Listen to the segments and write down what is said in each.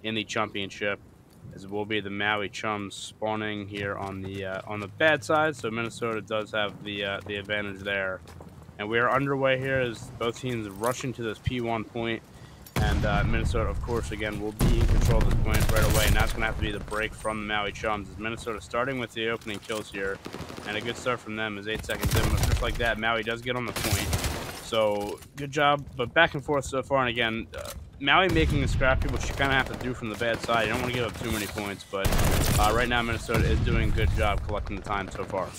in the championship, as it will be the Maui Chums spawning here on the bad side. So Minnesota does have the advantage there. And we are underway here as both teams rushing to this P1 point. And Minnesota, of course, again, will be in control of this point right away. And that's going to have to be the break from the Maui Chums. As Minnesota starting with the opening kills here. And a good start from them is 8 seconds in. But just like that, Maui does get on the point. So good job. But back and forth so far. And again, Maui making a scrappy, which you kind of have to do from the bad side. You don't want to give up too many points. But right now, Minnesota is doing a good job collecting the time so far.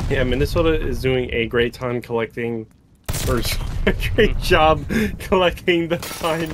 Yeah, Minnesota is doing a great time collecting, or a great job collecting the time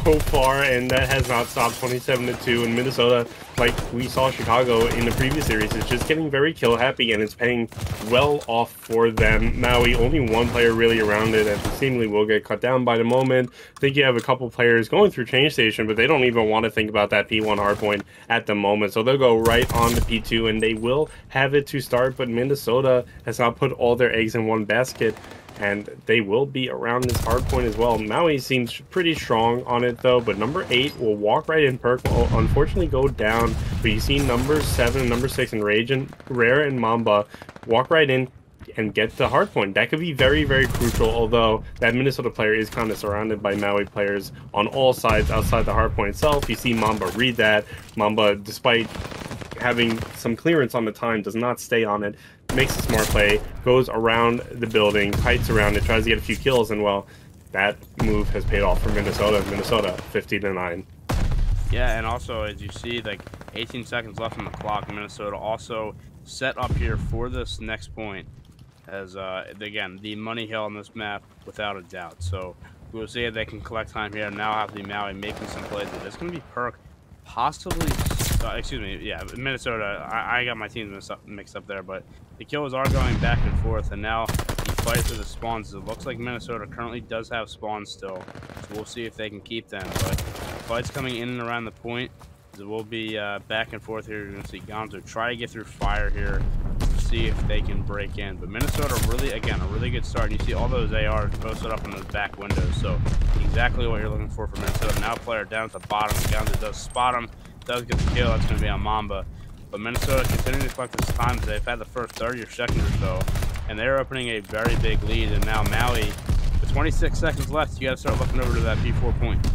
so far, and that has not stopped. 27-2, and Minnesota, like we saw Chicago in the previous series, is just getting very kill happy, and it's paying well off for them. Maui, only one player really around it, and seemingly will get cut down by the moment. I think you have a couple players going through change station, but they don't even want to think about that P1 hardpoint at the moment, so they'll go right on to P2, and they will have it to start, but Minnesota has not put all their eggs in one basket, and they will be around this hard point as well. Maui seems pretty strong on it though, but number 8 will walk right in. Perk will unfortunately go down, but you see number 7 and number 6 and Rage and Rare and Mamba walk right in and get the hard point. That could be very, very crucial, although that Minnesota player is kind of surrounded by Maui players on all sides outside the hard point itself. You see Mamba read that. Mamba, despite having some clearance on the time, does not stay on it, makes a smart play, goes around the building, kites around it, tries to get a few kills, and well, that move has paid off for Minnesota. Minnesota 50-9. Yeah, and also as you see, like 18 seconds left on the clock, Minnesota also set up here for this next point as again, the money hill on this map without a doubt. So we'll see if they can collect time here. Now have the Maui making some plays. It's going to be Perk, possibly excuse me, yeah, Minnesota. I got my teams mixed up there, but the kills are going back and forth, and now the fight for the spawns. It looks like Minnesota currently does have spawns still, so we'll see if they can keep them. But fights coming in and around the point. It will be back and forth here. You're going to see Gonzo try to get through fire here, see if they can break in. But Minnesota really, again, a really good start. And you see all those ARs posted up in those back windows, so exactly what you're looking for Minnesota. Now player down at the bottom. Gonzo does spot him. Does get the kill. That's going to be on Mamba. But Minnesota continuing to collect this time as they've had the first 30 or seconds or so. And they're opening a very big lead. And now Maui, with 26 seconds left, you got to start looking over to that P4 point.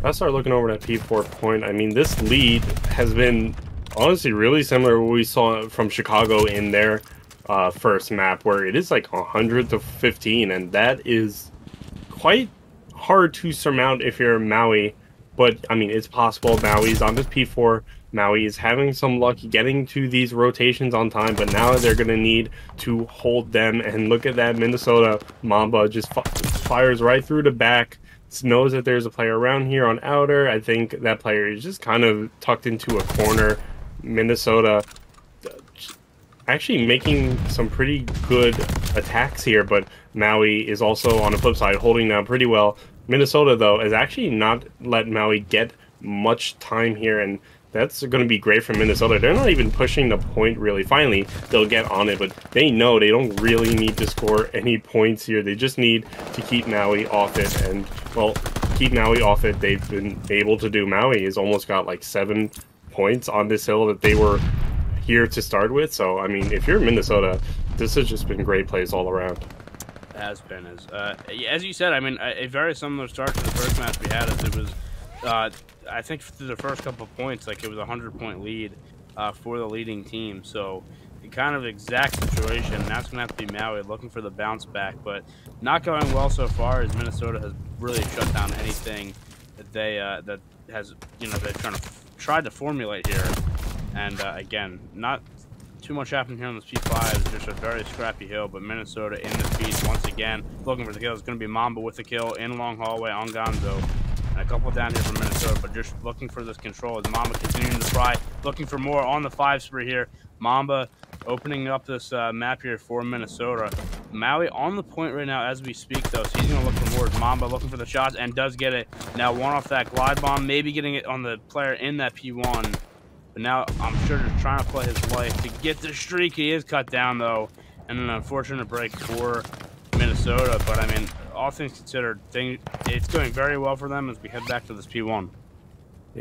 I start looking over that P4 point. I mean, this lead has been honestly really similar to what we saw from Chicago in their first map, where it is like 100-15. And that is quite hard to surmount if you're Maui. But, I mean, it's possible. Maui's on this P4. Maui is having some luck getting to these rotations on time, but now they're going to need to hold them. And look at that, Minnesota Mamba just fires right through the back. Knows that there's a player around here on outer. I think that player is just kind of tucked into a corner. Minnesota actually making some pretty good attacks here, but Maui is also on the flip side holding down pretty well. Minnesota, though, has actually not let Maui get much time here, and that's going to be great for Minnesota. They're not even pushing the point, really. Finally, they'll get on it, but they know they don't really need to score any points here. They just need to keep Maui off it, and, well, keep Maui off it, they've been able to do. Maui has almost got, like, 7 points on this hill that they were here to start with. So, I mean, if you're Minnesota, this has just been great plays all around. Has been, as you said, I mean, a very similar start to the first match we had. As it was, I think through the first couple of points, like it was a 100-point lead for the leading team. So, kind of exact situation. And that's gonna have to be Maui looking for the bounce back, but not going well so far. As Minnesota has really shut down anything that they that has, you know, they're tried to formulate here. And again, not too much happening here on this P5. It's just a very scrappy hill, but Minnesota in the feed once again, looking for the kill. It's going to be Mamba with the kill in long hallway on Gonzo. And a couple down here from Minnesota, but just looking for this control as Mamba continuing to try, looking for more on the 5 spree here. Mamba opening up this map here for Minnesota. Maui on the point right now as we speak, though, so he's going to look for more. Mamba looking for the shots and does get it. Now one off that glide bomb, maybe getting it on the player in that P1. But now I'm sure just trying to play his life to get the streak. He is cut down, though, and an unfortunate break for Minnesota. But, I mean, all things considered, it's going very well for them as we head back to this P1.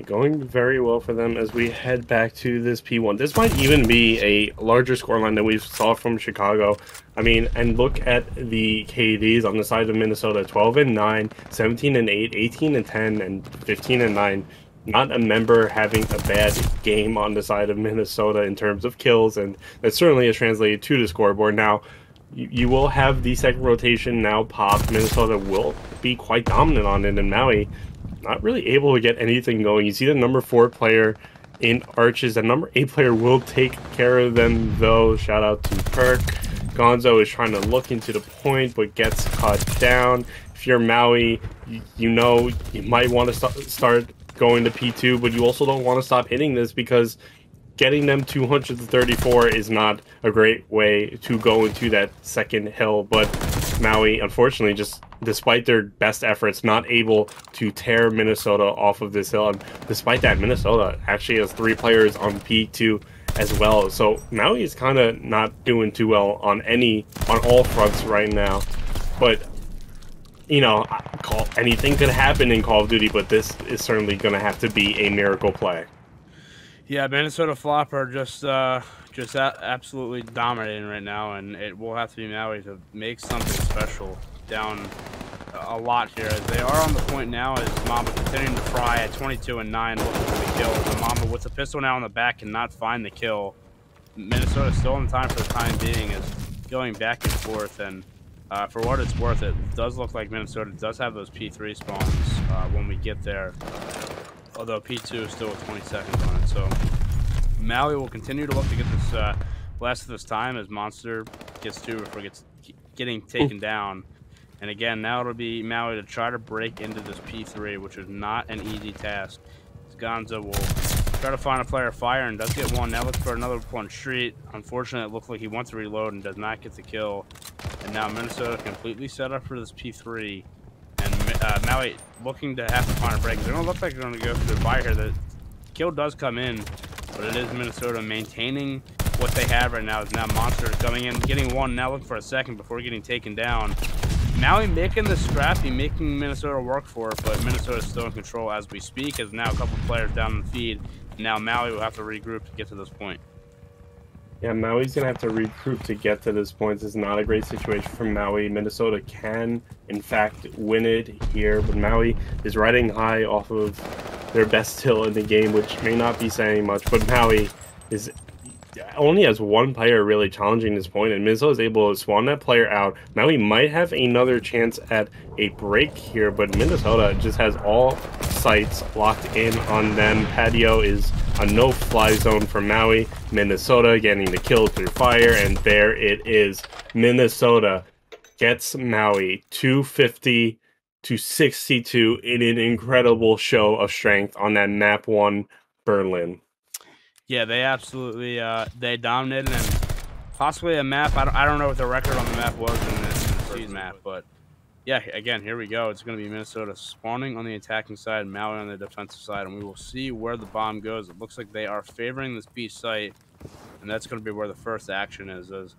Going very well for them as we head back to this P1. This might even be a larger scoreline than we saw from Chicago. I mean, and look at the KDs on the side of Minnesota: 12-9, 17-8, 18-10, and 15-9. Not a member having a bad game on the side of Minnesota in terms of kills, and that certainly is translated to the scoreboard. Now, you will have the second rotation now pop. Minnesota will be quite dominant on it, and Maui not really able to get anything going. You see the number 4 player in Arches. The number 8 player will take care of them, though. Shout out to Perk. Gonzo is trying to look into the point, but gets cut down. If you're Maui, you know you might want to start going to P2, but you also don't want to stop hitting this because getting them 234 is not a great way to go into that second hill. But Maui, unfortunately, just despite their best efforts, not able to tear Minnesota off of this hill. And despite that, Minnesota actually has 3 players on P2 as well. So Maui is kind of not doing too well on all fronts right now. But you know, anything could happen in Call of Duty, but this is certainly going to have to be a miracle play. Yeah, Minnesota Floppr just absolutely dominating right now, and it will have to be Maui to make something special down a lot here, as they are on the point now as Mamba continuing to fry at 22-9, looking for the kill. The Mamba with the pistol now on the back cannot find the kill. Minnesota still in time for the time being is going back and forth, and for what it's worth, it does look like Minnesota does have those P3 spawns when we get there. Although P2 is still with 20 seconds on it. So Maui will continue to look to get this last of this time as Monster gets to before getting taken down. And again, now it'll be Maui to try to break into this P3, which is not an easy task. Gonzo will try to find a player fire and does get one. Now looks for another one street. Unfortunately, it looked like he wants to reload and does not get the kill. And now Minnesota completely set up for this P3. And Maui looking to have to find a break. They don't look like they're going to go for the fire here. The kill does come in, but it is Minnesota maintaining what they have right now. Is now Monster coming in, getting one, now looking for a second before getting taken down. Maui making the scrappy, making Minnesota work for it, but Minnesota is still in control as we speak, as now a couple players down in the feed. Now Maui will have to regroup to get to this point. Yeah, Maui's going to have to regroup to get to this point. This is not a great situation for Maui. Minnesota can, in fact, win it here, but Maui is riding high off of their best hill in the game, which may not be saying much, but Maui is only has 1 player really challenging this point, and Minnesota is able to spawn that player out. Maui might have another chance at a break here, but Minnesota just has all sights locked in on them. Patio is a no-fly zone for Maui. Minnesota getting the kill through fire, and there it is. Minnesota gets Maui 250 to 62 in an incredible show of strength on that map 1 Berlin. Yeah, they absolutely they dominated, and possibly a map. I don't know what the record on the map was in this season map, but yeah, again, here we go. It's going to be Minnesota spawning on the attacking side, Maui on the defensive side, and we will see where the bomb goes. It looks like they are favoring this B site, and that's going to be where the first action is. As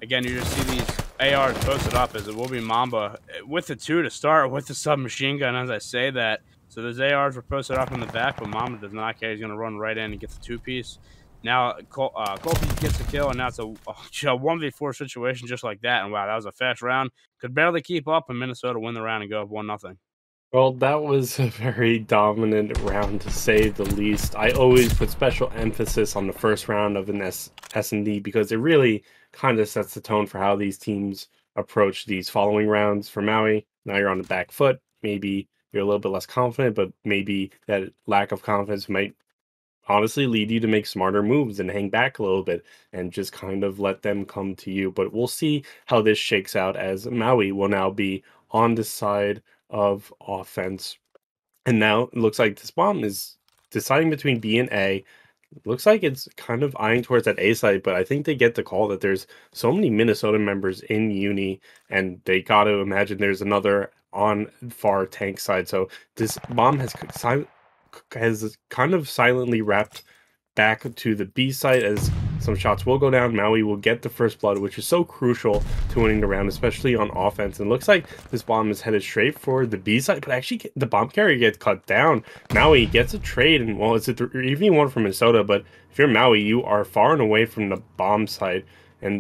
again, you just see these ARs posted up, as it will be Mamba with the 2 to start with the submachine gun. As I say that. So those ARs were posted up in the back, but Mamba does not care. He's going to run right in and get the 2-piece. Now, Colby gets the kill, and now it's a 1v4 situation just like that. And wow, that was a fast round. Could barely keep up, and Minnesota win the round and go up 1-0. Well, that was a very dominant round, to say the least. I always put special emphasis on the first round of an S&D because it really kind of sets the tone for how these teams approach these following rounds. For Maui, now you're on the back foot. Maybe you're a little bit less confident, but maybe that lack of confidence might honestly lead you to make smarter moves and hang back a little bit and just kind of let them come to you. But we'll see how this shakes out, as Maui will now be on the side of offense. And now it looks like this bomb is deciding between B and A. It looks like it's kind of eyeing towards that A site, but I think they get the call that there's so many Minnesota members in Uni, and they got to imagine there's another on far tank side. So this bomb has kind of silently wrapped back to the B site, as some shots will go down. Maui will get the first blood, which is so crucial to winning the round, especially on offense. And looks like this bomb is headed straight for the B side, but actually the bomb carrier gets cut down. Maui gets a trade, and well, it's a 3v1 from Minnesota, but if you're Maui, you are far and away from the bomb side,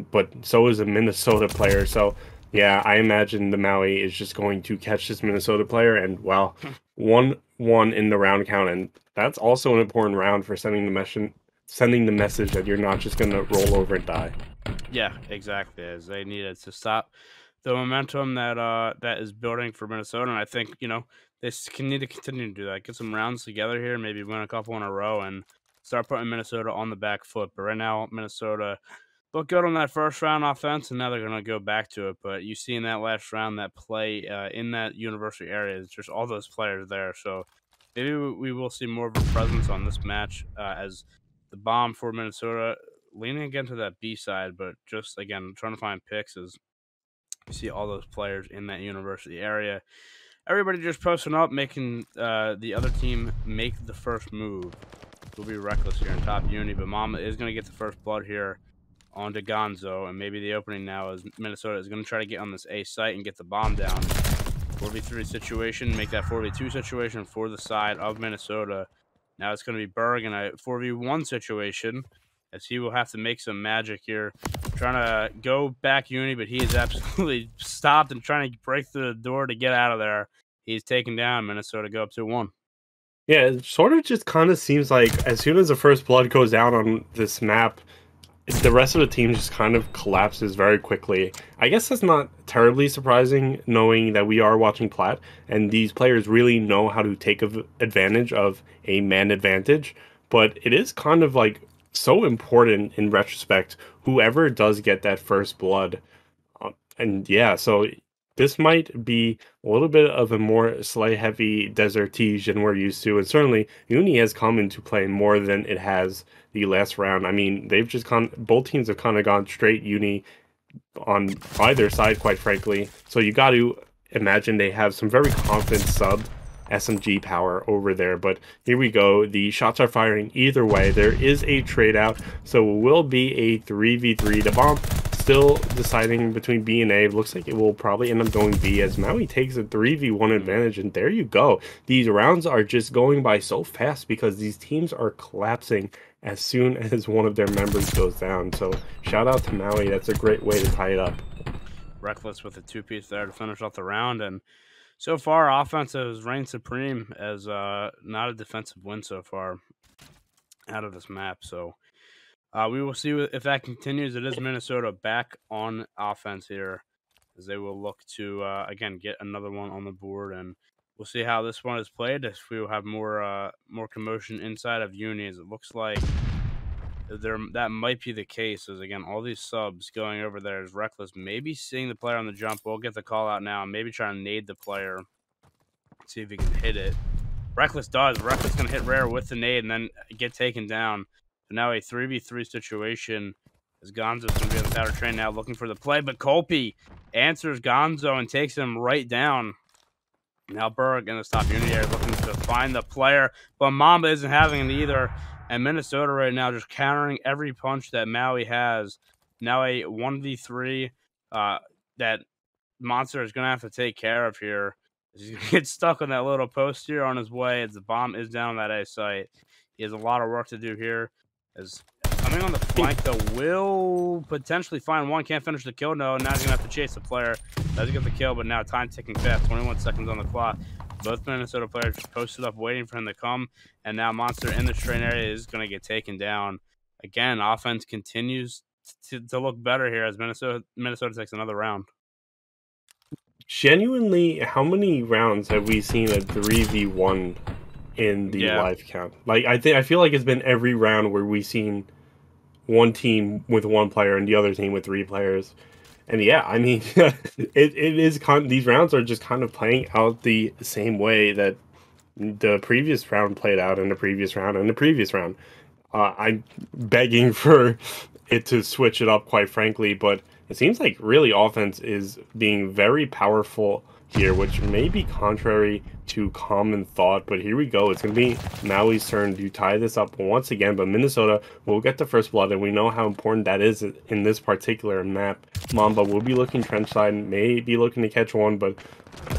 but so is a Minnesota player. So yeah, I imagine the Maui is just going to catch this Minnesota player, and well, 1-1 in the round count, and that's also an important round for sending the message that you're not just going to roll over and die. Yeah, exactly. As they needed to stop the momentum that is building for Minnesota, and I think they need to continue to do that. Get some rounds together here, maybe win a couple in a row, and start putting Minnesota on the back foot. But right now, Minnesota looked good on that first round offense, and now they're going to go back to it. But you see in that last round, that play in that university area, it's just all those players there. So maybe we will see more of a presence on this match as the bomb for Minnesota leaning again to that B side, but just again trying to find picks as you see all those players in that university area. Everybody just posting up, making the other team make the first move. We'll be reckless here in top uni, but Mama is going to get the first blood here onto Gonzo, and maybe the opening now is Minnesota is going to try to get on this A site and get the bomb down. 4v3 situation, make that 4v2 situation for the side of Minnesota. Now it's going to be Berg in a 4v1 situation, as he will have to make some magic here. Trying to go back uni, but he is absolutely stopped and trying to break through the door to get out of there. He's taken down. Minnesota go up 2-1. Yeah, it sort of just kind of seems like as soon as the first blood goes down on this map, the rest of the team just kind of collapses very quickly. I guess that's not terribly surprising, knowing that we are watching Plat, and these players really know how to take advantage of a man advantage, but it is kind of like so important in retrospect, whoever does get that first blood. And yeah, so this might be a little bit of a more sleigh-heavy desertige than we're used to, and certainly Uni has come into play more than it has the last round. I mean, both teams have kind of gone straight Uni on either side, quite frankly. So you got to imagine they have some very confident sub SMG power over there. But here we go. The shots are firing either way. There is a trade out, so it will be a 3v3. The bomb still deciding between B and A. Looks like it will probably end up going B as Maui takes a 3v1 advantage, and there you go. These rounds are just going by so fast because these teams are collapsing as soon as one of their members goes down. So shout out to Maui. That's a great way to tie it up. Reckless with a two-piece there to finish off the round, and so far offense has reigned supreme as not a defensive win so far out of this map. So we will see if that continues. It is Minnesota back on offense here, as they will look to again get another one on the board, and we'll see how this one is played. If we will have more commotion inside of Uni, as it looks like that might be the case. As again, all these subs going over there is Reckless, maybe seeing the player on the jump. We'll get the call out now, and maybe try to nade the player, see if he can hit it. Reckless does. Reckless gonna hit Rare with the nade and then get taken down. So now a 3v3 situation as Gonzo's going to be on the powder train now looking for the play. But Kolpe answers Gonzo and takes him right down. Now Berg in the top unit area looking to find the player. But Mamba isn't having it either. And Minnesota right now just countering every punch that Maui has. Now a 1v3 that Monster is going to have to take care of here. He's going to get stuck on that little post here on his way as the bomb is down on that A site. He has a lot of work to do here. As coming on the flank, though, will potentially find one. Can't finish the kill, no. Now he's going to have to chase the player. Doesn't get the kill, but now time ticking fast. 21 seconds on the clock. Both Minnesota players just posted up waiting for him to come. And now Monster in the train area is going to get taken down. Again, offense continues to look better here as Minnesota takes another round. Genuinely, how many rounds have we seen a 3v1 in the live count? Like, I feel like it's been every round where we've seen one team with one player and the other team with three players. And yeah, I mean, it is these rounds are just kind of playing out the same way that the previous round played out, and the previous round, and the previous round. I'm begging for it to switch it up, quite frankly, but It seems like really offense is being very powerful here, which may be contrary to common thought, but here we go. It's going to be Maui's turn to tie this up once again, but Minnesota will get the first blood, and we know how important that is in this particular map. Mamba will be looking trench side, may be looking to catch one, but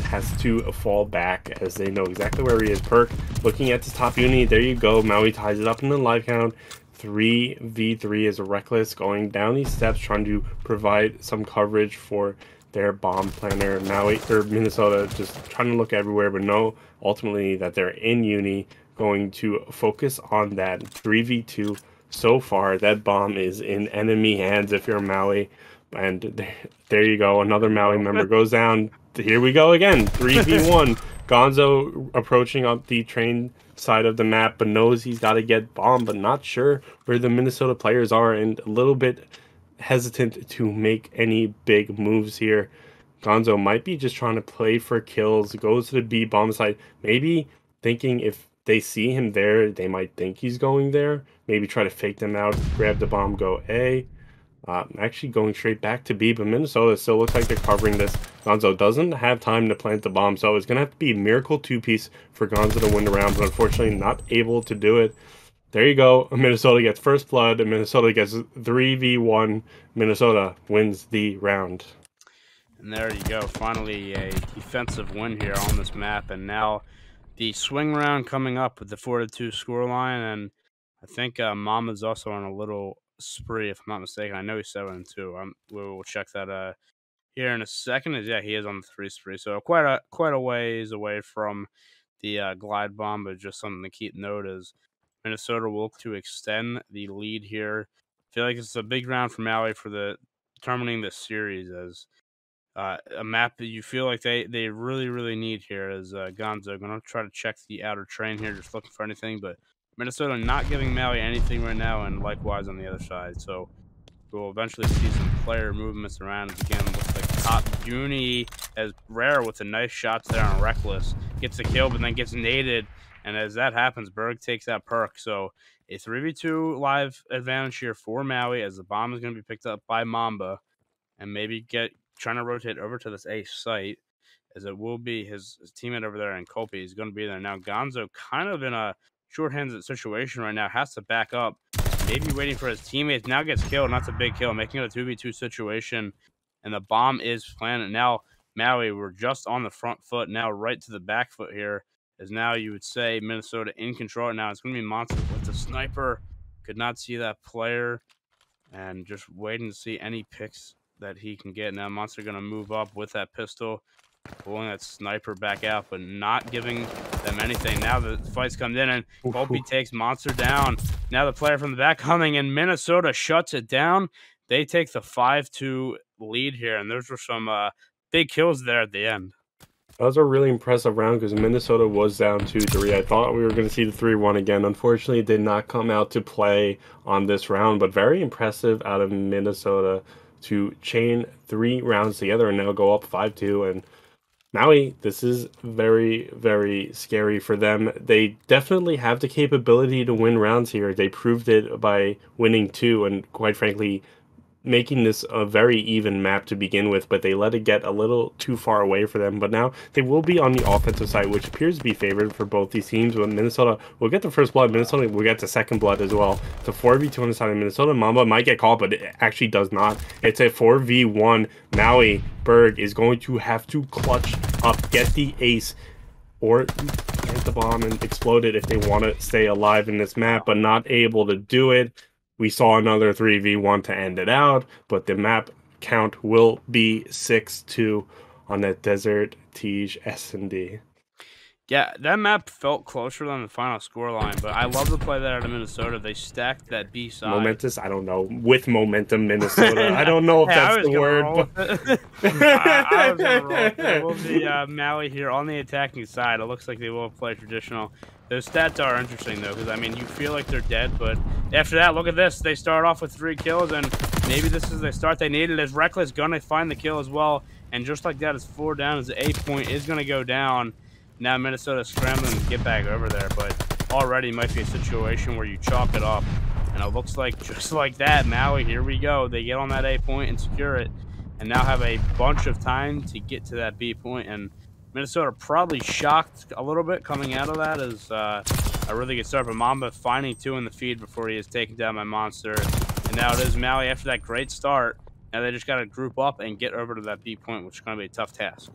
has to fall back as they know exactly where he is. Perk looking at the top unit. There you go. Maui ties it up in the live count. 3v3 is Reckless going down these steps, trying to provide some coverage for their bomb planner. Maui or Minnesota just trying to look everywhere, but no, ultimately that they're in uni, going to focus on that 3v2. So far, that bomb is in enemy hands if you're Maui. And there you go. Another Maui member goes down. Here we go again. 3v1. Gonzo approaching up the train side of the map, but knows he's got to get bombed, but not sure where the Minnesota players are and a little bit hesitant to make any big moves here. Gonzo might be just trying to play for kills, goes to the B bomb site, maybe thinking if they see him there, they might think he's going there. Maybe try to fake them out, grab the bomb, go A. Actually going straight back to B, but Minnesota still looks like they're covering this. Gonzo doesn't have time to plant the bomb, so it's going to have to be a miracle two-piece for Gonzo to win the round, but unfortunately not able to do it. There you go. Minnesota gets first blood, and Minnesota gets 3v1. Minnesota wins the round. And there you go. Finally a defensive win here on this map, and now the swing round coming up with the 4-2 scoreline, and I think Mama's also on a little spree, if I'm not mistaken. I know he's 7-2. We'll check that here in a second. Yeah, he is on the 3 spree, so quite a ways away from the glide bomb, but just something to keep note is Minnesota will look to extend the lead here. I feel like it's a big round for Maui for the determining this series as a map that you feel like they really need here. As Gonzo going to try to check the outer train here, just looking for anything, but Minnesota not giving Maui anything right now, and likewise on the other side. So we'll eventually see some player movements around. Again, looks like top Uni as Rare with the nice shots there on Reckless. Gets a kill, but then gets naded. And as that happens, Berg takes that perk. So a 3v2 live advantage here for Maui as the bomb is going to be picked up by Mamba. And maybe trying to rotate over to this A site, as it will be his teammate over there in Kopi. He's going to be there. Now Gonzo kind of in a short-handed situation right now, has to back up, maybe waiting for his teammates. Now gets killed, and that's a big kill, making it a 2v2 situation, and the bomb is planted. Now Maui, we're just on the front foot, now right to the back foot here, as now you would say Minnesota in control. Now it's going to be Monster with the sniper. Could not see that player, and just waiting to see any picks that he can get. Now Monster going to move up with that pistol, pulling that sniper back out, but not giving them anything. Now the fight's come in, and Kopi takes Monster down. Now the player from the back coming, and Minnesota shuts it down. They take the 5-2 lead here, and those were some big kills there at the end. That was a really impressive round because Minnesota was down 2-3. I thought we were going to see the 3-1 again. Unfortunately, it did not come out to play on this round, but very impressive out of Minnesota to chain 3 rounds together and now go up 5-2. And Maui, this is very scary for them. They definitely have the capability to win rounds here. They proved it by winning 2 and, quite frankly, making this a very even map to begin with, but they let it get a little too far away for them. But now they will be on the offensive side, which appears to be favored for both these teams. But Minnesota will get the first blood. Minnesota will get the second blood as well. It's a 4v2 on the side of Minnesota. Mamba might get caught, but it actually does not. It's a 4v1. Maui Berg is going to have to clutch up, get the ace, or plant the bomb and explode it if they want to stay alive in this map, but not able to do it. We saw another 3v1 to end it out, but the map count will be 6-2 on that Desert Tige S&D. Yeah, that map felt closer than the final scoreline, but I love the play there out of Minnesota. They stacked that B side. Momentous? I don't know. With momentum, Minnesota. I don't know if that's the word. I was going to roll with it. We'll be Maui here on the attacking side. It looks like they will play traditional. Those stats are interesting, though, because, I mean, you feel like they're dead, but after that, look at this. They start off with 3 kills, and maybe this is the start they needed, as Reckless going to find the kill as well. And just like that, it's 4 down, as the A point is going to go down. Now Minnesota scrambling to get back over there, but already might be a situation where you chalk it up And it looks like just like that, Maui, here we go. They get on that A point and secure it, and now have a bunch of time to get to that B point. And Minnesota probably shocked a little bit coming out of that as a really good start. But Mamba finding 2 in the feed before he is taken down by Monster. And now it is Maui after that great start. Now they just got to group up and get over to that B point, which is going to be a tough task.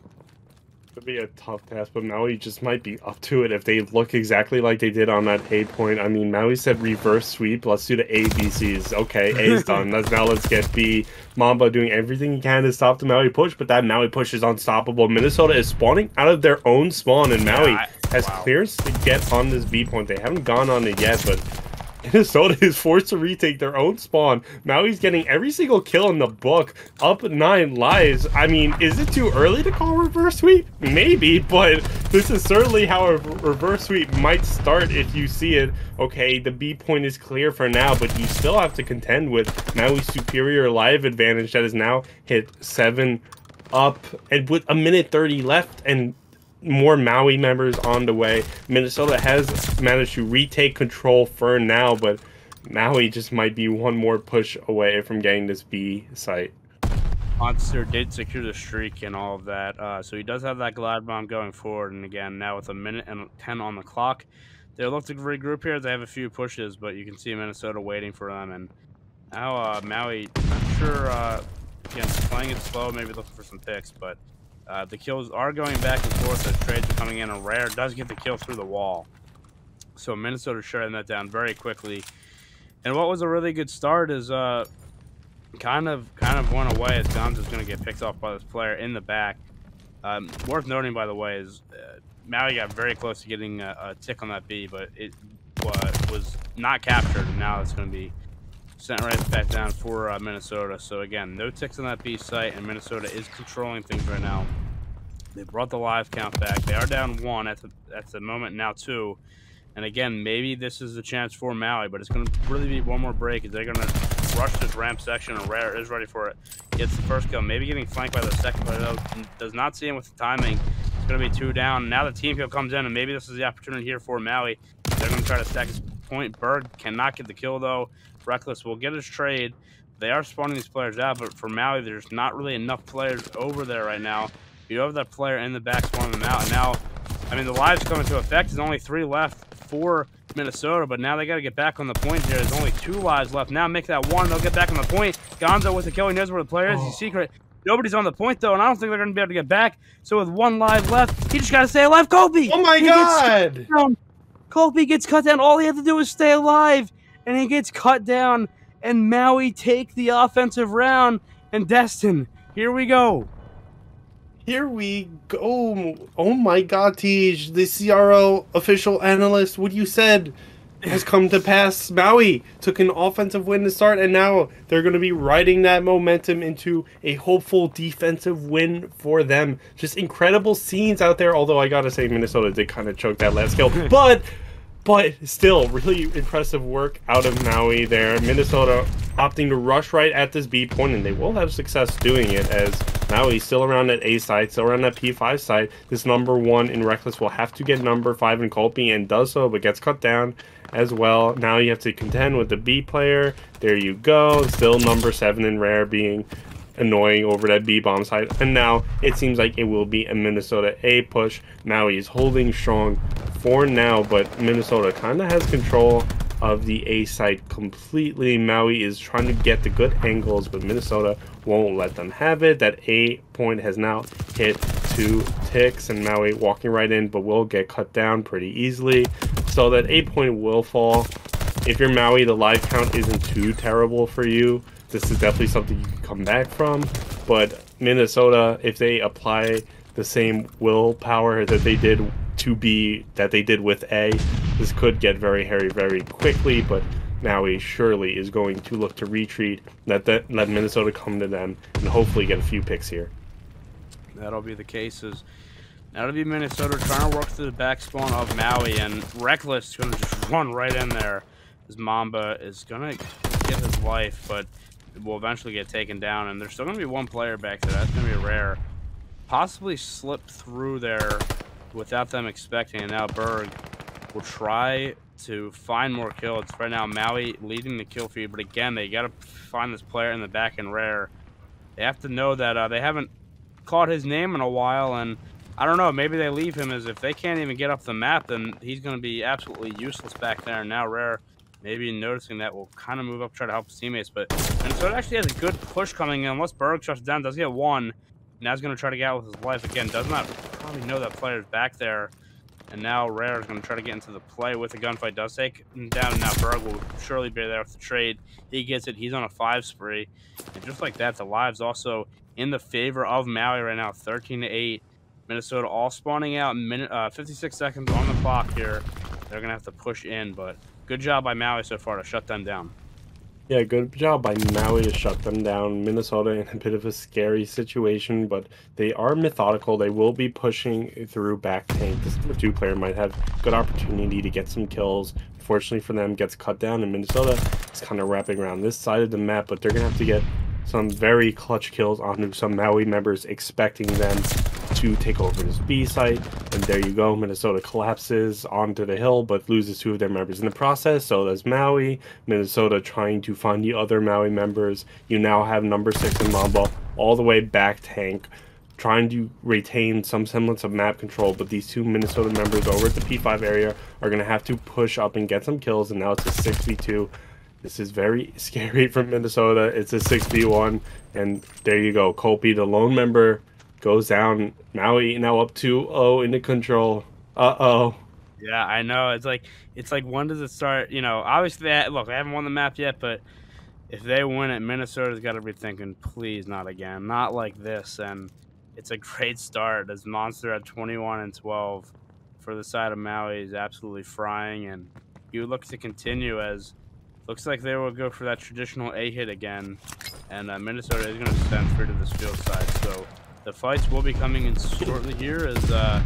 Could be a tough task, but Maui just might be up to it if they look exactly like they did on that A point. I mean, Maui said reverse sweep. Let's do the A, B, C's. Okay, A's done. Let's get B. Mamba doing everything he can to stop the Maui push, but that Maui push is unstoppable. Minnesota is spawning out of their own spawn, and Maui has clearance to get on this B point. They haven't gone on it yet, but Minnesota is forced to retake their own spawn. Maui's getting every single kill in the book, up 9 lives. I mean, is it too early to call reverse sweep? Maybe, but this is certainly how a reverse sweep might start if you see it. Okay, the B point is clear for now, but you still have to contend with Maui's superior live advantage that is now hit 7 up, and with a minute 30 left, and more Maui members on the way. Minnesota has managed to retake control for now, but Maui just might be one more push away from getting this B site. Monster did secure the streak and all of that, so he does have that glide bomb going forward. And again, now with a minute and 10 on the clock, they're looking to regroup here. They have a few pushes, but you can see Minnesota waiting for them. And now Maui, I'm sure, again, playing it slow, maybe looking for some picks, but the kills are going back and forth as trades are coming in, and Rare does get the kill through the wall. So Minnesota shutting that down very quickly. And what was a really good start is kind of went away as Gonzo's going to get picked off by this player in the back. Worth noting, by the way, is Maui got very close to getting a tick on that B, but it was not captured, and now it's going to be sent right back down for Minnesota. So again, no ticks on that B site, and Minnesota is controlling things right now. They brought the live count back. They are down 1 at the moment, now 2. And again, maybe this is the chance for Maui, but it's going to really be one more break. Is they're going to rush this ramp section, and Rare is ready for it. Gets the first kill, maybe getting flanked by the second player. Does not see him with the timing. It's going to be 2 down. Now the team kill comes in, and maybe this is the opportunity here for Maui. They're going to try to stack his point. Berg cannot get the kill, though. Reckless will get his trade. They are spawning these players out, but for Maui, there's not really enough players over there right now. You have that player in the back spawning them out, and now, I mean, the lives come into effect. There's only 3 left for Minnesota, but now they got to get back on the point here. There's only 2 lives left. Now make that 1. They'll get back on the point. Gonzo with the kill. He knows where the player is. He's secret. Nobody's on the point, though, and I don't think they're going to be able to get back. So with 1 live left, he just got to stay alive. Kobe! Oh, my God! Kobe gets cut down. All he had to do was stay alive, and he gets cut down. And Maui take the offensive round. And Destin, here we go. Here we go. Oh my God, Tej, the CRL official analyst, what you said has come to pass. Maui took an offensive win to start, and now they're going to be riding that momentum into a hopeful defensive win for them. Just incredible scenes out there, although I gotta say Minnesota did kind of choke that last kill. But still, really impressive work out of Maui there. Minnesota opting to rush right at this B point, and they will have success doing it as Maui still around that A side, still around that P5 side. This number 1 in Reckless will have to get number 5 in Colby, and does so, but gets cut down as well. Now you have to contend with the B player. There you go. Still number 7 in Rare being annoying over that B bomb side, and now it seems like it will be a Minnesota A push. Maui is holding strong for now, but Minnesota kind of has control of the A site completely. Maui is trying to get the good angles, but Minnesota won't let them have it. That A point has now hit 2 ticks, and Maui walking right in, but will get cut down pretty easily. So that A point will fall. If you're Maui, the live count isn't too terrible for you. This is definitely something you can come back from, but Minnesota, if they apply the same willpower that they did to B, that they did with A, this could get very hairy very quickly, but Maui surely is going to look to retreat, let Minnesota come to them, and hopefully get a few picks here. That'll be the case. That'll be Minnesota trying to work through the back spawn of Maui, and Reckless is going to just run right in there as Mamba is going to get his life, but will eventually get taken down, and there's still going to be 1 player back there. That's going to be Rare. Possibly slip through there without them expecting, and now Berg will try to find more kills. Right now, Maui leading the kill feed, but again, they got to find this player in the back and rare. They have to know that they haven't caught his name in a while, and I don't know, maybe they leave him, as if they can't even get up the map, then he's going to be absolutely useless back there. And now Rare, maybe noticing that, will kind of move up, try to help his teammates. But Minnesota actually has a good push coming in. Once Berg shuts down, does get one. Now he's going to try to get out with his life. Again, does not probably know that player's back there. And now Rare is going to try to get into the play with a gunfight. Does take him down, and now Berg will surely be there with the trade. He gets it. He's on a 5 spree. And just like that, the lives also in the favor of Maui right now, 13-8. Minnesota all spawning out. 56 seconds on the clock here. They're going to have to push in, but good job by Maui so far to shut them down. Yeah, good job by Maui to shut them down. Minnesota in a bit of a scary situation, but they are methodical. They will be pushing through back tank. This number 2 player might have good opportunity to get some kills. Fortunately for them, gets cut down, and Minnesota is kind of wrapping around this side of the map, but they're going to have to get some very clutch kills onto some Maui members, expecting them to take over this B site. And there you go, Minnesota collapses onto the hill, but loses 2 of their members in the process. So does Maui. Minnesota trying to find the other Maui members. You now have number 6 in Mamba all the way back tank, trying to retain some semblance of map control, but these 2 Minnesota members over at the P5 area are going to have to push up and get some kills, and now it's a 6v2. This is very scary for Minnesota. It's a 6v1, and there you go. Colby, the lone member, goes down. Maui now up 2-0 into control. Yeah, I know. It's like when does it start? You know, obviously, look, they haven't won the map yet, but if they win it, Minnesota's got to be thinking, please, not again, not like this. And it's a great start as Monster at 21-12 for the side of Maui is absolutely frying, and you look to continue as looks like they will go for that traditional A hit again, and Minnesota is going to stand free to this field side. So the fights will be coming in shortly here as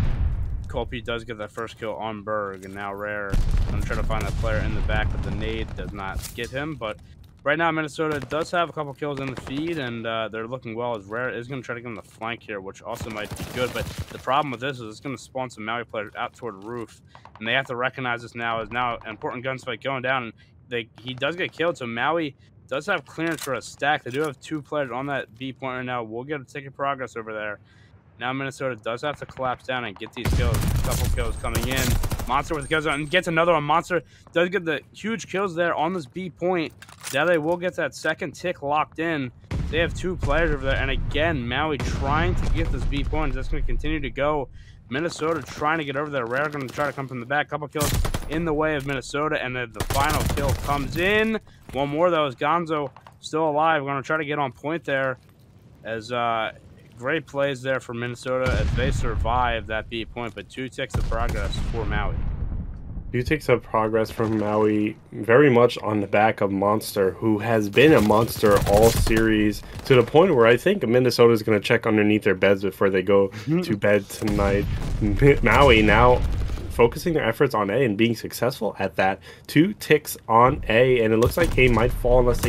Colby does get that first kill on Berg, and now Rare going to try to find that player in the back, but the nade does not get him. But right now, Minnesota does have a couple kills in the feed, and they're looking well as Rare is going to try to get on the flank here, which also might be good. But the problem with this is it's going to spawn some Maui players out toward the roof, and they have to recognize this now as now an important gunfight going down, and he does get killed, so Maui does have clearance for a stack. They do have 2 players on that B point right now. We'll get a ticket progress over there. Now Minnesota does have to collapse down and get these kills. A couple kills coming in. Monster with the kills and gets another one. Monster does get the huge kills there on this B point. Now they will get that second tick locked in. They have 2 players over there, and again, Maui trying to get this B point. That's going to continue to go. Minnesota trying to get over there. Rare going to try to come from the back. Couple kills in the way of Minnesota, and then the final kill comes in. One more, though, is Gonzo still alive. We're going to try to get on point there as great plays there for Minnesota as they survive that B point, but 2 ticks of progress for Maui. 2 ticks of progress from Maui, very much on the back of Monster, who has been a monster all series, to the point where I think Minnesota is going to check underneath their beds before they go to bed tonight. Maui now focusing their efforts on A and being successful at that. 2 ticks on A, and it looks like A might fall unless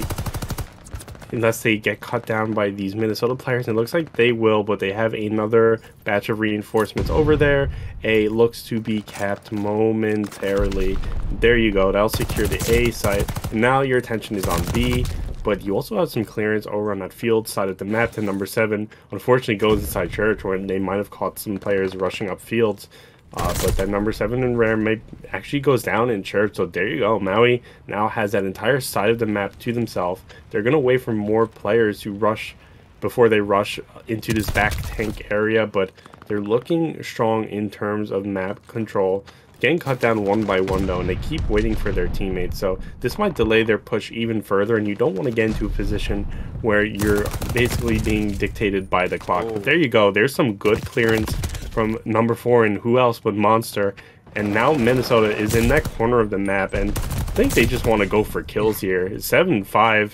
they get cut down by these Minnesota players. It looks like they will, but they have another batch of reinforcements over there. A looks to be capped momentarily. There you go. That'll secure the A site. And now your attention is on B, but you also have some clearance over on that field side of the map to number 7. Unfortunately, goes inside church where they might have caught some players rushing up fields. But that number 7 in Rare may actually goes down in church, so there you go. Maui now has that entire side of the map to themselves. They're going to wait for more players to rush before they rush into this back tank area, but they're looking strong in terms of map control. Getting cut down one by one, though, and they keep waiting for their teammates, so this might delay their push even further, and you don't want to get into a position where you're basically being dictated by the clock. But there you go. There's some good clearance from number 4, and who else but Monster. And now Minnesota is in that corner of the map, and I think they just want to go for kills here. 7-5.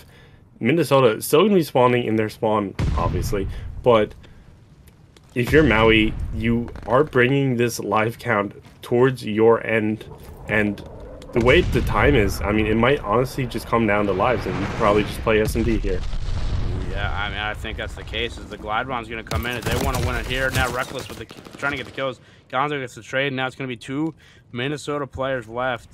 Minnesota is still going to be spawning in their spawn, obviously, but if you're Maui, you are bringing this live count towards your end, and the way the time is, I mean, it might honestly just come down to lives, and you probably just play S&D here. Yeah, I mean, I think that's the case. Is the glide bomb's going to come in? They want to win it here. Now Reckless with the trying to get the kills. Gonzo gets the trade. And now it's going to be 2 Minnesota players left,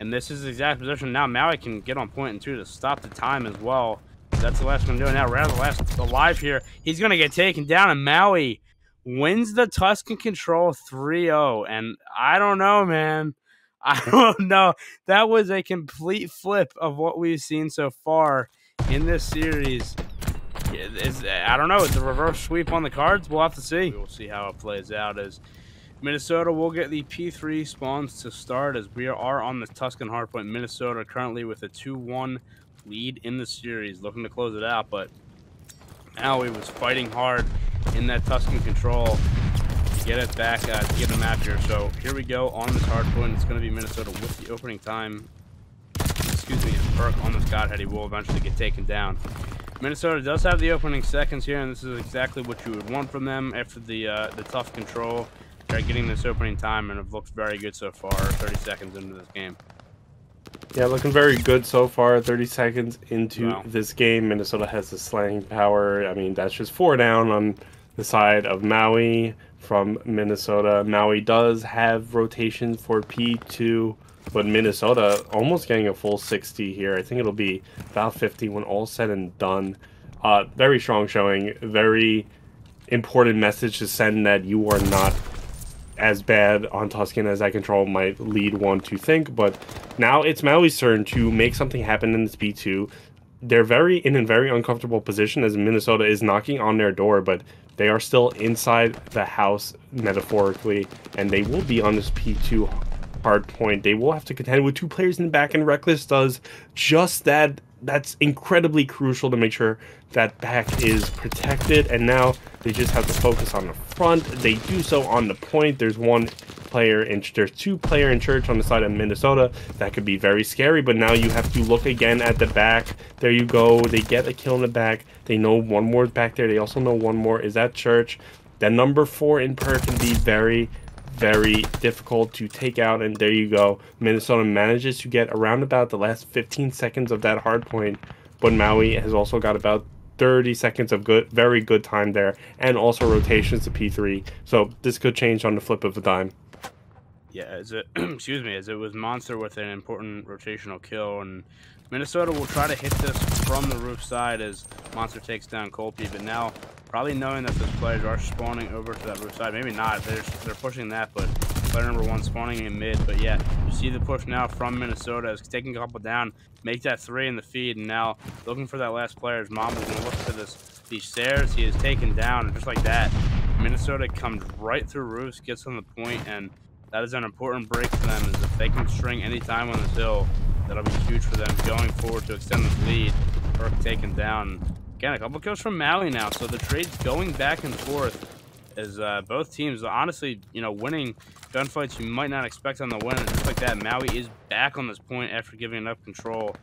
and this is the exact position. Now Maui can get on point and 2 to stop the time as well. That's the last one to do it. Now Raz, the last alive here. He's going to get taken down, and Maui wins the Tuscan Control 3-0. And I don't know, man. I don't know. That was a complete flip of what we've seen so far in this series. I don't know. It's a reverse sweep on the cards. We'll have to see. We'll see how it plays out as Minnesota will get the P3 spawns to start as we are on the Tuscan hardpoint. Minnesota currently with a 2-1 lead in the series, looking to close it out, but Maui was fighting hard in that Tuscan Control to get it back, to get a map here. So here we go on this hardpoint. It's going to be Minnesota with the opening time. Excuse me, Perk on this Godhead. He will eventually get taken down. Minnesota does have the opening seconds here, and this is exactly what you would want from them after the tough control. They're getting this opening time, and have looked very good so far. 30 seconds into this game. Yeah, looking very good so far. 30 seconds into this game. Minnesota has the slaying power. I mean, that's just 4 down on the side of Maui from Minnesota. Maui does have rotation for P2. But Minnesota almost getting a full 60 here. I think it'll be about 50 when all's said and done. Very strong showing. Very important message to send that you are not as bad on Tuscan as that control might lead one to think. But now it's Maui's turn to make something happen in this P2. They're in a very uncomfortable position as Minnesota is knocking on their door, but they are still inside the house metaphorically, and they will be on this P2 hard point. They will have to contend with 2 players in the back, and Reckless does just that. That's incredibly crucial to make sure that back is protected, and now they just have to focus on the front. They do so on the point. There's 2 player in church on the side of Minnesota. That could be very scary, but now you have to look again at the back. There you go. They get a kill in the back. They know one more is back there. They also know one more is at church. That number 4 in per can be very difficult to take out, and there you go. Minnesota manages to get around about the last 15 seconds of that hard point, but Maui has also got about 30 seconds of very good time there, and also rotations to P3, so this could change on the flip of a dime. Yeah, as it excuse me, as it was Monster with an important rotational kill, and Minnesota will try to hit this from the roof side as Monster takes down Colpy, but now probably knowing that those players are spawning over to that roof side. Maybe not. They're pushing that, but player number 1 spawning in mid. But yeah, you see the push now from Minnesota as taking a couple down, make that 3 in the feed, and now looking for that last player. As Mama's going to look to these stairs. He is taken down, and just like that, Minnesota comes right through roofs, gets on the point, and that is an important break for them. Is if they can string any time on this hill, that'll be huge for them going forward to extend this lead. Perk taken down. Again, a couple kills from Maui now, so the trade's going back and forth as both teams, honestly, you know, winning gunfights you might not expect on the win. And just like that, Maui is back on this point after giving enough control.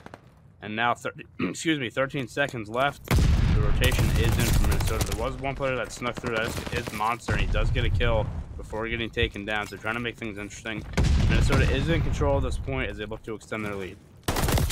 And now, 13 seconds left. The rotation is in for Minnesota. There was one player that snuck through. That is Monster, and he does get a kill before getting taken down. So trying to make things interesting. Minnesota is in control at this point as they look to extend their lead.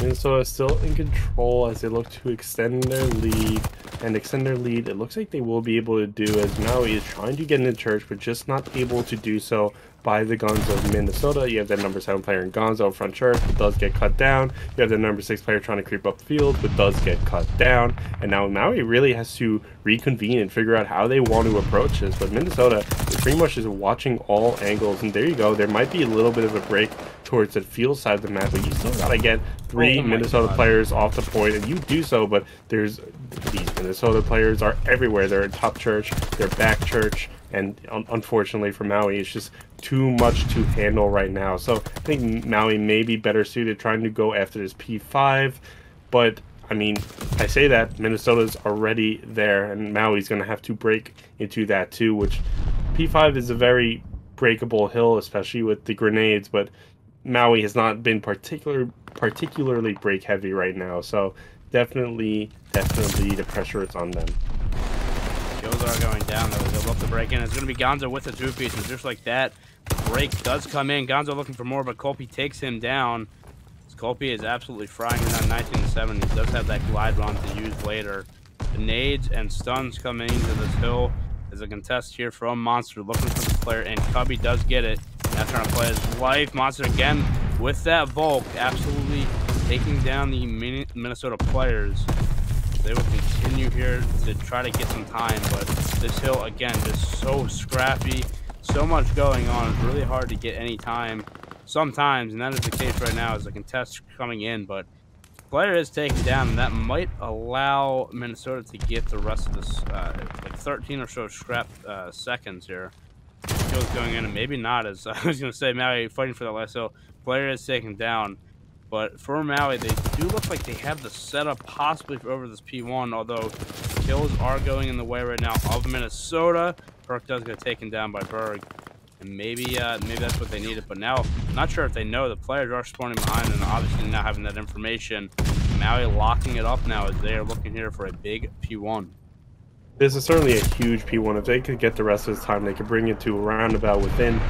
Minnesota is still in control as they look to extend their lead. It looks like they will be able to do as Maui is trying to get into church, but just not able to do so by the guns of Minnesota. You have that number 7 player in Gonzo front church, but does get cut down. You have the number 6 player trying to creep up the field, but does get cut down. And now Maui really has to reconvene and figure out how they want to approach this. But Minnesota is pretty much just watching all angles. And there you go. There might be a little bit of a break towards the field side of the map, but you still gotta get 3 Minnesota players off the point, and you do so. But these Minnesota players are everywhere. They're in top church, they're back church, and unfortunately for Maui, it's just too much to handle right now. So I think Maui may be better suited trying to go after this P5, but I mean, I say that Minnesota's already there, and Maui's going to have to break into that too, which P5 is a very breakable hill, especially with the grenades, but Maui has not been particularly break heavy right now, so definitely the pressure is on them. Kills are going down though. They'll look to break in. It's going to be Gonzo with the 2-piece, and just like that, break does come in. Gonzo looking for more, but Colpy takes him down. Colpy is absolutely frying him down 19-7. He does have that glide bomb to use later. The nades and stuns coming into this hill. There's a contest here from Monster looking for the player, and Cubby does get it. That's trying to play his life. Monster again with that Volk, absolutely taking down the Minnesota players. They will continue here to try to get some time, but this hill again just so scrappy, so much going on. It's really hard to get any time sometimes, and that is the case right now as the contest coming in, but player is taken down, and that might allow Minnesota to get the rest of this like 13 or so scrap seconds here. Kills going in, and maybe not, as I was going to say, Maui fighting for that last hill. Player is taken down, but for Maui, they do look like they have the setup possibly for over this P1, although kills are going in the way right now of Minnesota. Perk does get taken down by Berg, and maybe that's what they needed, but now, not sure if they know. The players are spawning behind, and obviously not having that information. Maui locking it up now as they are looking here for a big P1. This is certainly a huge P1. If they could get the rest of this time, they could bring it to around about within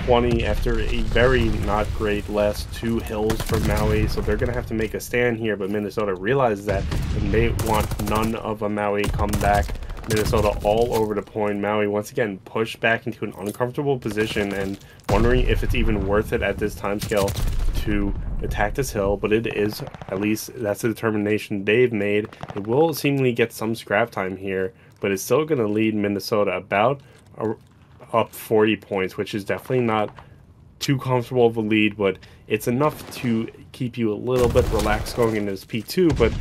20 after a very not great last 2 hills for Maui. So they're going to have to make a stand here, but Minnesota realizes that, and they want none of a Maui comeback. Minnesota all over the point. Maui once again pushed back into an uncomfortable position and wondering if it's even worth it at this time scale to attack this hill, but it is. At least that's the determination they've made. It will seemingly get some scrap time here, but it's still going to lead Minnesota about up 40 points, which is definitely not too comfortable of a lead, but it's enough to keep you a little bit relaxed going into this P2. But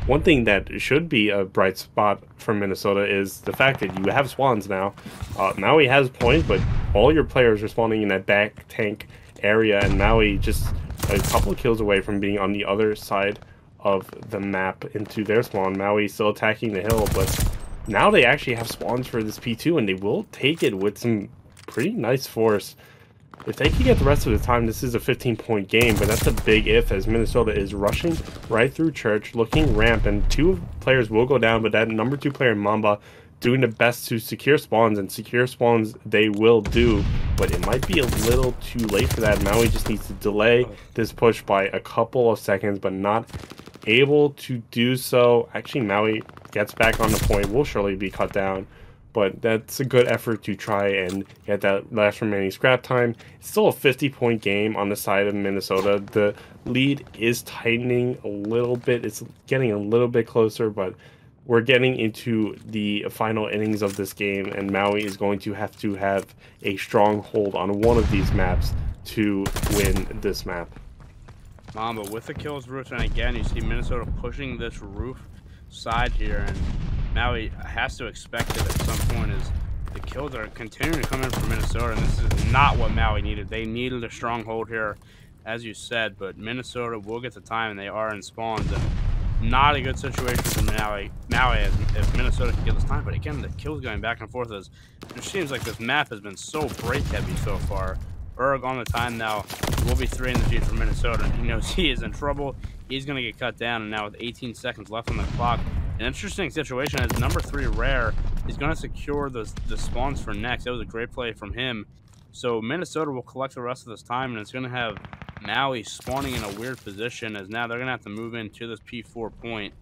one thing that should be a bright spot for Minnesota is the fact that you have spawns now. Maui has points, but all your players are spawning in that back tank area, and Maui just a couple of kills away from being on the other side of the map into their spawn. Maui still attacking the hill, but now they actually have spawns for this P2, and they will take it with some pretty nice force. If they can get the rest of the time, this is a 15-point game, but that's a big if, as Minnesota is rushing right through Church, looking ramp, and 2 players will go down, but that number 2 player, Mamba, doing the best to secure spawns, and secure spawns they will do, but it might be a little too late for that. Maui just needs to delay this push by a couple of seconds, but not able to do so. Actually, Maui gets back on the point, will surely be cut down, but that's a good effort to try and get that last remaining scrap time. It's still a 50-point game on the side of Minnesota. The lead is tightening a little bit. It's getting a little bit closer, but we're getting into the final innings of this game, and Maui is going to have a strong hold on one of these maps to win this map. Mamba with the kills roof, and again, you see Minnesota pushing this roof side here, and Maui has to expect it at some point as the kills are continuing to come in from Minnesota, and this is not what Maui needed. They needed a stronghold here, as you said, but Minnesota will get the time, and they are in spawns, and not a good situation for Maui if Minnesota can get this time. But again, the kills going back and forth as it seems like this map has been so break heavy so far. Berg on the time now. Will be 3 in the lead for Minnesota, and he knows he is in trouble. He's going to get cut down, and now with 18 seconds left on the clock, an interesting situation as number 3 Rare is going to secure the spawns for next. That was a great play from him. So Minnesota will collect the rest of this time, and it's going to have Maui spawning in a weird position, as now they're going to have to move into this P4 point,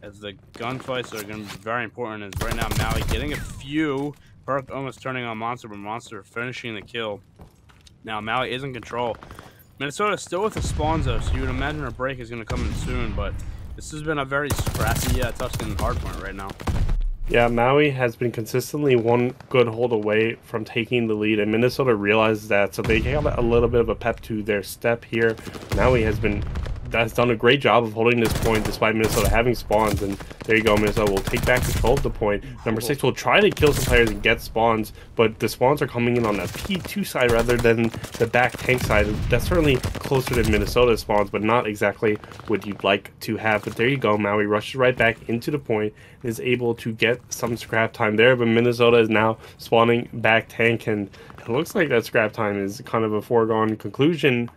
as the gunfights are going to be very important. As right now Maui getting a few. Perk almost turning on Monster, but Monster finishing the kill. Now Maui is in control. Minnesota still with the spawns though, so you would imagine a break is going to come in soon, but this has been a very scrappy Tuscan hardpoint right now. Yeah, Maui has been consistently one good hold away from taking the lead, and Minnesota realizes that, so they have a little bit of a pep to their step here. Maui has done a great job of holding this point despite Minnesota having spawns, and there you go, Minnesota will take back control of the point. Number 6 will try to kill some players and get spawns, but the spawns are coming in on the P2 side rather than the back tank side. That's certainly closer to Minnesota's spawns, but not exactly what you'd like to have. But there you go, Maui rushes right back into the point and is able to get some scrap time there, but Minnesota is now spawning back tank, and it looks like that scrap time is kind of a foregone conclusion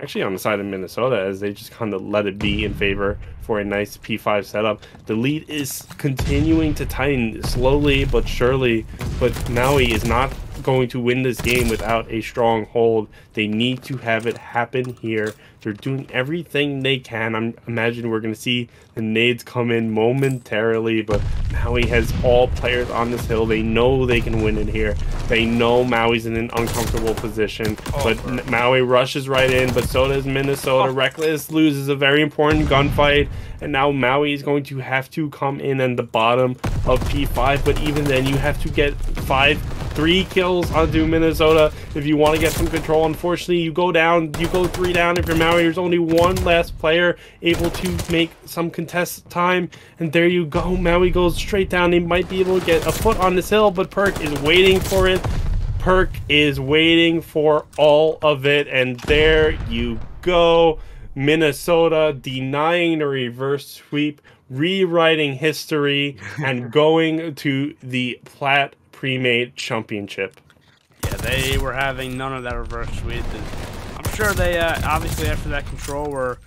actually on the side of Minnesota, as they just kind of let it be in favor for a nice P5 setup. The lead is continuing to tighten slowly but surely, but Maui is not going to win this game without a strong hold. They need to have it happen here. They're doing everything they can. I'm imagining we're going to see the nades come in momentarily, but Maui has all players on this hill. They know they can win it here. They know Maui's in an uncomfortable position, but Maui rushes right in, but so does Minnesota. Reckless loses a very important gunfight, and now Maui is going to have to come in at the bottom of P5, but even then you have to get 3 kills onto Minnesota if you want to get some control. Unfortunately, you go 3 down if you're Maui. There's only one last player able to make some contest time, and there you go. Maui goes straight down. They might be able to get a foot on this hill, but Perk is waiting for it. Perk is waiting for all of it, and there you go. Minnesota denying the reverse sweep, rewriting history, and going to the Platinum Premade championship. Yeah, they were having none of that reverse sweep. I'm sure they obviously after that control were